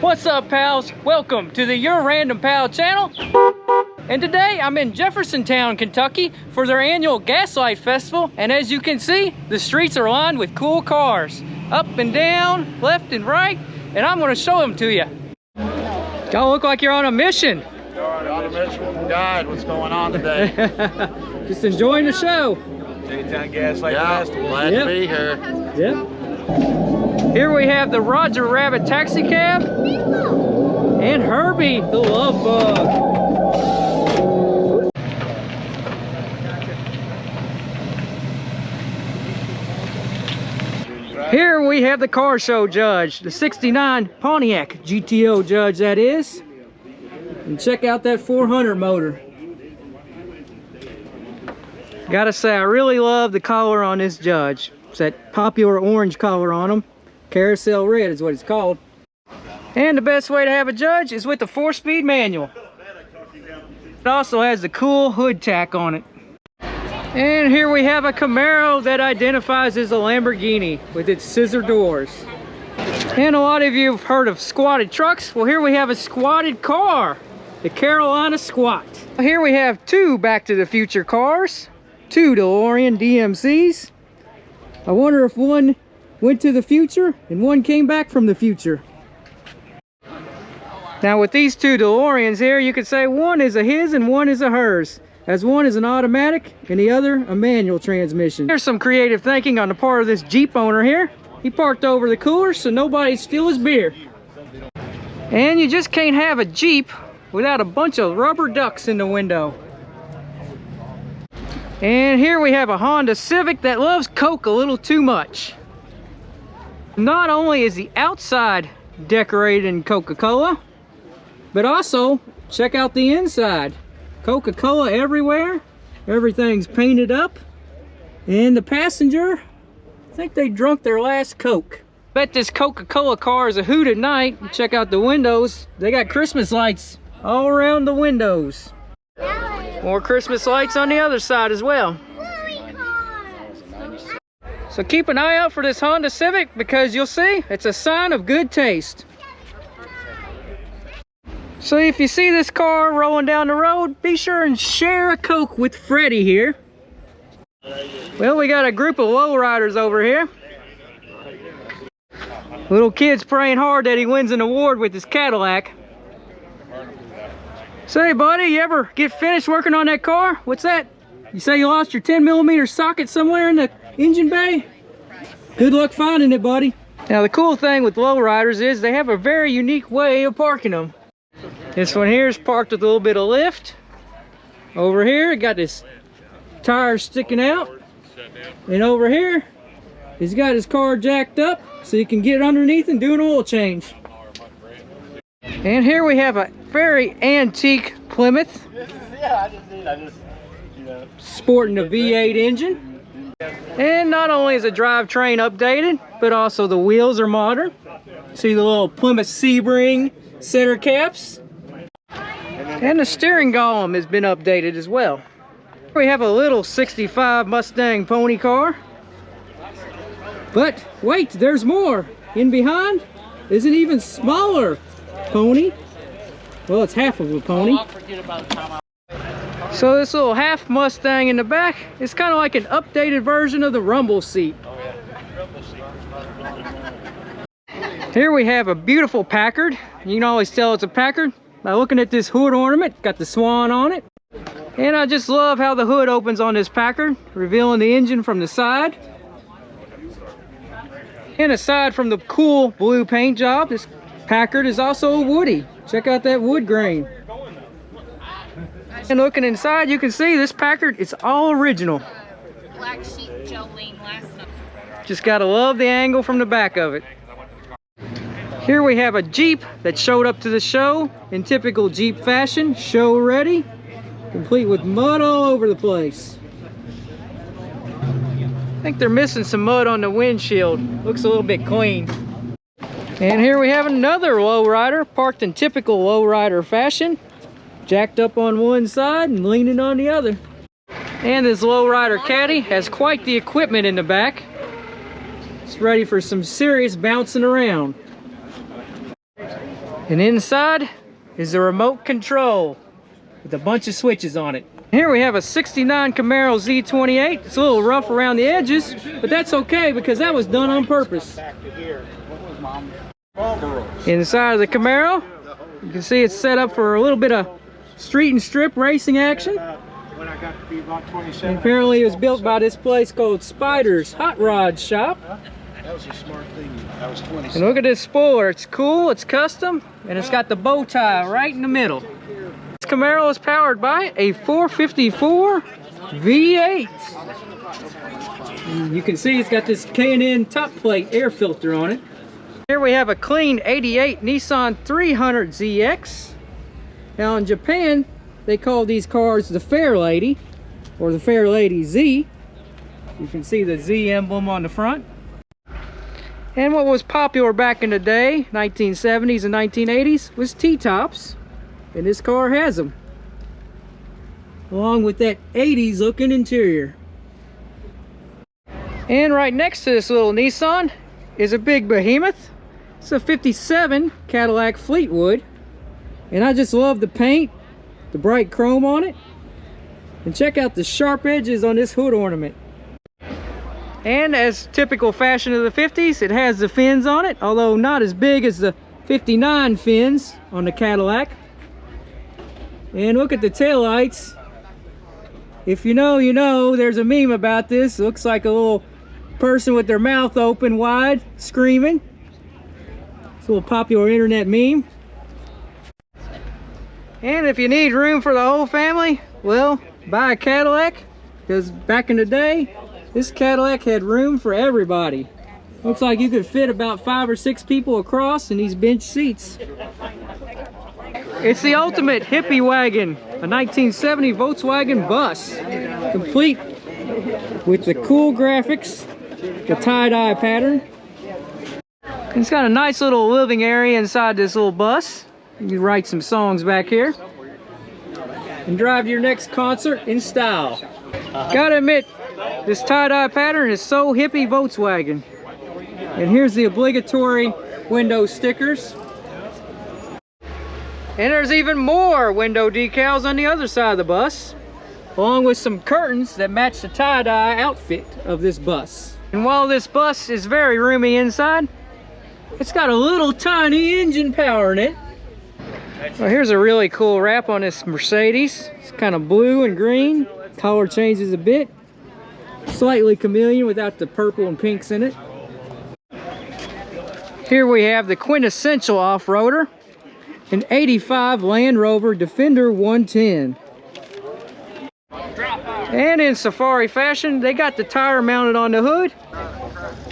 What's up, pals? Welcome to the Your Random Pal channel. And today I'm in Jeffersontown, Kentucky for their annual Gaslight Festival. And as you can see, the streets are lined with cool cars, up and down, left and right, and I'm gonna show them to you. Y'all look like you're on a mission. You're on a mission with a guide. What's going on today? Just enjoying the show. Jeffersontown Gaslight Festival. Glad to be here. Yep. Here we have the Roger Rabbit taxi cab and Herbie the love bug. Here we have the car show judge, the 69 Pontiac GTO judge that is. And check out that 400 motor. Gotta say, I really love the collar on this judge. It's that popular orange collar on them. Carousel red is what it's called. And the best way to have a judge is with the 4-speed manual. It also has the cool hood tack on it. And here we have a Camaro that identifies as a Lamborghini with its scissor doors. And a lot of you have heard of squatted trucks. Well, here we have a squatted car, the Carolina Squat. Here we have two Back to the Future cars, two DeLorean DMCs. I wonder if one went to the future and one came back from the future. Now with these two DeLoreans here, you could say one is a his and one is a hers, as one is an automatic and the other a manual transmission. There's some creative thinking on the part of this Jeep owner here. He parked over the cooler so nobody steal his beer. And you just can't have a Jeep without a bunch of rubber ducks in the window. And here we have a Honda Civic that loves Coke a little too much. Not only is the outside decorated in Coca-Cola, but also check out the inside. Coca-Cola everywhere. Everything's painted up. And the passenger, I think they drunk their last Coke. Bet this Coca-Cola car is a hoot at night. Check out the windows. They got Christmas lights all around the windows. More Christmas lights on the other side as well. So keep an eye out for this Honda Civic because you'll see it's a sign of good taste. So if you see this car rolling down the road, be sure and share a Coke with Freddie here. Well, we got a group of lowriders over here. Little kid's praying hard that he wins an award with his Cadillac. Say, buddy, you ever get finished working on that car? What's that? You say you lost your 10mm socket somewhere in the engine bay? Good luck finding it, buddy. Now the cool thing with lowriders is they have a very unique way of parking them. This one here is parked with a little bit of lift. Over here, got this tire sticking out. And over here, he's got his car jacked up so you can get underneath and do an oil change. And here we have a very antique Plymouth. Sporting a V8 engine. And not only is the drivetrain updated, but also the wheels are modern. See the little Plymouth Sebring center caps. And the steering column has been updated as well. We have a little 65 Mustang pony car. But wait, there's more. In behind is an even smaller pony. Well, it's half of a pony. So this little half Mustang in the back is kind of like an updated version of the rumble seat. Here we have a beautiful Packard. You can always tell it's a Packard by looking at this hood ornament. Got the swan on it. And I just love how the hood opens on this Packard, revealing the engine from the side. And aside from the cool blue paint job, this Packard is also a woody. Check out that wood grain. And looking inside, you can see this Packard, it's all original. Black sheep Jolene last night. Just gotta love the angle from the back of it. Here we have a Jeep that showed up to the show in typical Jeep fashion, show ready, complete with mud all over the place. I think they're missing some mud on the windshield. Looks a little bit clean. And here we have another lowrider parked in typical lowrider fashion, jacked up on one side and leaning on the other. And this lowrider caddy has quite the equipment in the back. It's ready for some serious bouncing around. And inside is the remote control with a bunch of switches on it. Here we have a 69 Camaro Z28. It's a little rough around the edges, but that's okay because that was done on purpose. Inside of the Camaro, you can see it's set up for a little bit of street and strip racing action. And apparently it was built by this place called Spider's Hot Rod Shop. That was a smart thing. That was 20. And look at this spoiler. It's cool, it's custom, and it's got the bow tie right in the middle. This Camaro is powered by a 454 V8. And you can see it's got this K&N top plate air filter on it. Here we have a clean 88 Nissan 300ZX. Now in Japan, they call these cars the Fair Lady, or the Fair Lady Z. You can see the Z emblem on the front. And what was popular back in the day, 1970s and 1980s, was T-tops. And this car has them. Along with that 80s looking interior. And right next to this little Nissan is a big behemoth. It's a 57 Cadillac Fleetwood. And I just love the paint, the bright chrome on it. And check out the sharp edges on this hood ornament. And as typical fashion of the 50s, it has the fins on it, although not as big as the 59 fins on the Cadillac. And look at the taillights. If you know, you know. There's a meme about this. It looks like a little person with their mouth open wide, screaming. It's a little popular internet meme. And if you need room for the whole family, well, buy a Cadillac, because back in the day, this Cadillac had room for everybody. Looks like you could fit about 5 or 6 people across in these bench seats. It's the ultimate hippie wagon, a 1970 Volkswagen bus, complete with the cool graphics, the tie-dye pattern. It's got a nice little living area inside this little bus. You can write some songs back here and drive to your next concert in style. Gotta admit, this tie-dye pattern is so hippie Volkswagen. And here's the obligatory window stickers. And there's even more window decals on the other side of the bus, along with some curtains that match the tie-dye outfit of this bus. And while this bus is very roomy inside, it's got a little tiny engine power in it. Well, here's a really cool wrap on this Mercedes. It's kind of blue and green. Color changes a bit. Slightly chameleon without the purple and pinks in it. Here we have the quintessential off-roader, an 85 Land Rover Defender 110. And in safari fashion, they got the tire mounted on the hood,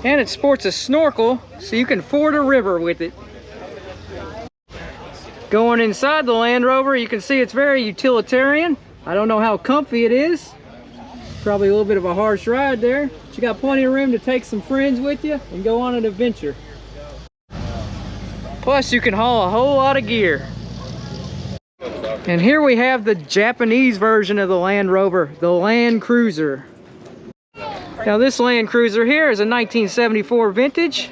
and it sports a snorkel so you can ford a river with it. Going inside the Land Rover, you can see it's very utilitarian. I don't know how comfy it is. Probably a little bit of a harsh ride there, but you got plenty of room to take some friends with you and go on an adventure. Plus you can haul a whole lot of gear. And here we have the Japanese version of the Land Rover, the Land Cruiser. Now this Land Cruiser here is a 1974 vintage,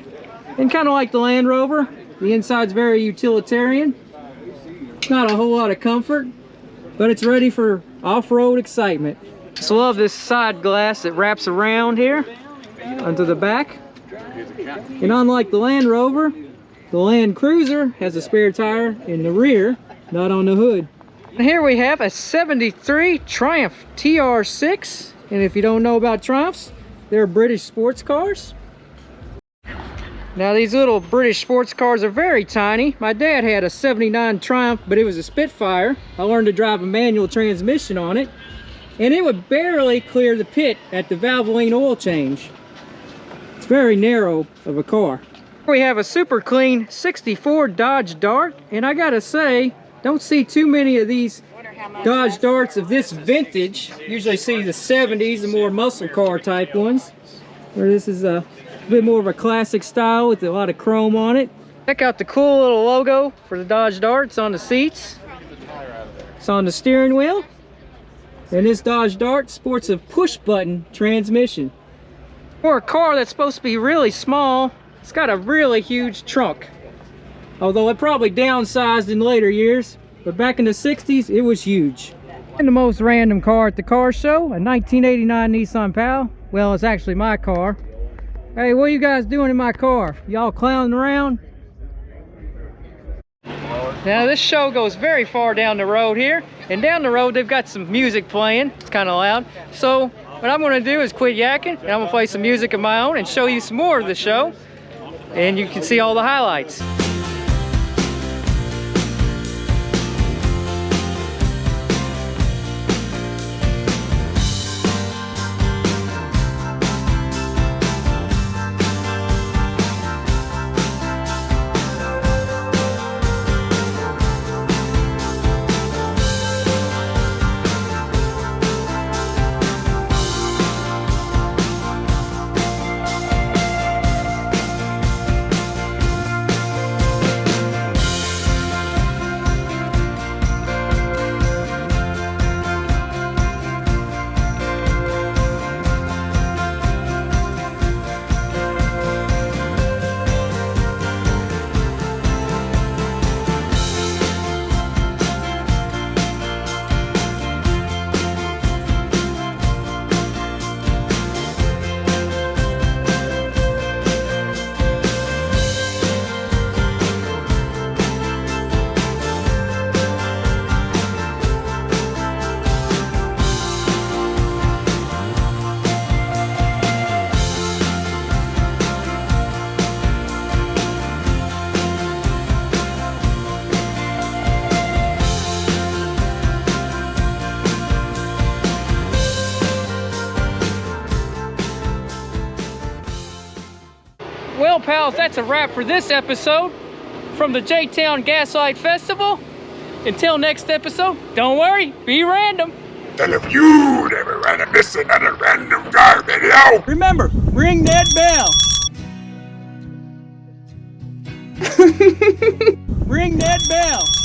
and kind of like the Land Rover, the inside's very utilitarian. Not a whole lot of comfort, but it's ready for off-road excitement. Just love this side glass that wraps around here onto the back. And unlike the Land Rover, the Land Cruiser has a spare tire in the rear, not on the hood. And here we have a 73 Triumph TR6. And if you don't know about Triumphs, they're British sports cars. Now these little British sports cars are very tiny. My dad had a 79 Triumph, but it was a Spitfire. I learned to drive a manual transmission on it, and it would barely clear the pit at the Valvoline oil change. It's very narrow of a car. We have a super clean 64 Dodge Dart, and I gotta say, don't see too many of these Dodge Darts of this vintage. Usually see the 70s, the more muscle car type ones, where this is a bit more of a classic style with a lot of chrome on it. Check out the cool little logo for the Dodge Dart. It's on the seats. It's on the steering wheel. And this Dodge Dart sports a push button transmission. For a car that's supposed to be really small, it's got a really huge trunk. Although it probably downsized in later years, but back in the 60s it was huge. And the most random car at the car show, a 1989 Nissan Pal. Well, it's actually my car. Hey, what are you guys doing in my car? Y'all clowning around? Now this show goes very far down the road here, and down the road they've got some music playing. It's kind of loud. So what I'm going to do is quit yakking, and I'm going to play some music of my own and show you some more of the show, and you can see all the highlights. Well, pals, that's a wrap for this episode from the J-Town Gaslight Festival. Until next episode, don't worry, be random. And if you never want to miss another random car video, remember, ring that bell. Ring that bell.